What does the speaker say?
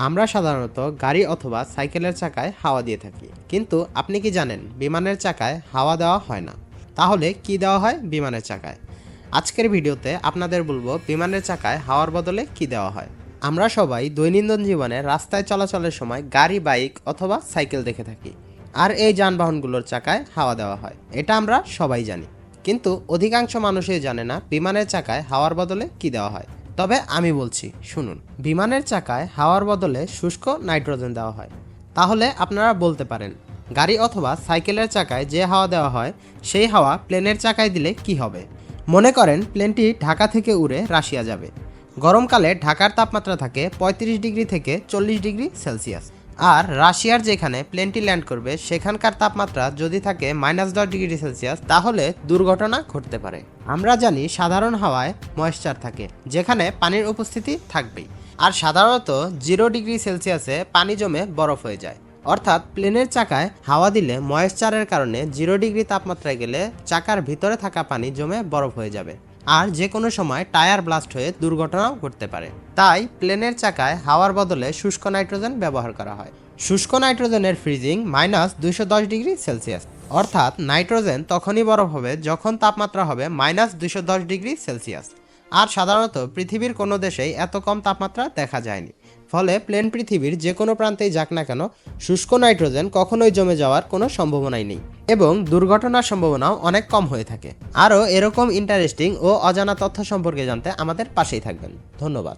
আমরা সাধারণত গাড়ি অথবা সাইকেলের চাকায় হাওয়া দিয়ে থাকি, কিন্তু আপনি কি জানেন বিমানের চাকায় হাওয়া দেওয়া হয় না? তাহলে কি দেওয়া হয় বিমানের চাকায়? আজকের ভিডিওতে আপনাদের বলবো বিমানের চাকায় হাওয়ার বদলে কি দেওয়া হয়। আমরা সবাই দৈনন্দিন জীবনে রাস্তায় চলাচলের সময় গাড়ি, বাইক অথবা সাইকেল দেখে থাকি, আর এই যানবাহনগুলোর চাকায় হাওয়া দেওয়া হয়, এটা আমরা সবাই জানি। কিন্তু অধিকাংশ মানুষই জানে না বিমানের চাকায় হাওয়ার বদলে কি দেওয়া হয়। তবে আমি বলছি, শুনুন। বিমানের চাকায় হাওয়ার বদলে শুষ্ক নাইট্রোজেন দেওয়া হয়। তাহলে আপনারা বলতে পারেন, গাড়ি অথবা সাইকেলের চাকায় যে হাওয়া দেওয়া হয় সেই হাওয়া প্লেনের চাকায় দিলে কি হবে? মনে করেন প্লেনটি ঢাকা থেকে উড়ে রাশিয়া যাবে। গরমকালে ঢাকার তাপমাত্রা থাকে ৩৫ ডিগ্রি থেকে ৪০ ডিগ্রি সেলসিয়াস, আর রাশিয়ার যেখানে প্লেনটি ল্যান্ড করবে সেখানকার তাপমাত্রা যদি থাকে -১০ ডিগ্রি সেলসিয়াস, তাহলে দুর্ঘটনা ঘটতে পারে। আমরা জানি সাধারণ হাওয়ায় ময়েশ্চার থাকে, যেখানে পানির উপস্থিতি থাকবেই, আর সাধারণত 0 ডিগ্রি সেলসিয়াসে পানি জমে বরফ হয়ে যায়। অর্থাৎ প্লেনের চাকায় হাওয়া দিলে ময়েশ্চারের কারণে 0 ডিগ্রি তাপমাত্রায় গেলে চাকার ভিতরে থাকা পানি জমে বরফ হয়ে যাবে, আর যে কোনো সময় টায়ার ব্লাস্ট হয়ে দুর্ঘটনাও ঘটতে পারে। তাই প্লেনের চাকায় হাওয়ার বদলে শুষ্ক নাইট্রোজেন ব্যবহার করা হয়। শুষ্ক নাইট্রোজেনের ফ্রিজিং -২১০ ডিগ্রি সেলসিয়াস। অর্থাৎ নাইট্রোজেন তখনই বরফ হবে যখন তাপমাত্রা হবে -২১০ ডিগ্রি সেলসিয়াস। আর সাধারণত পৃথিবীর কোনো দেশেই এত কম তাপমাত্রা দেখা যায়নি। ফলে প্লেন পৃথিবীর যে কোনো প্রান্তেই যাক না কেন, শুষ্ক নাইট্রোজেন কখনোই জমে যাওয়ার কোনো সম্ভাবনাই নেই, এবং দুর্ঘটনার সম্ভাবনাও অনেক কম হয়ে থাকে। আরও এরকম ইন্টারেস্টিং ও অজানা তথ্য সম্পর্কে জানতে আমাদের পাশেই থাকবেন। ধন্যবাদ।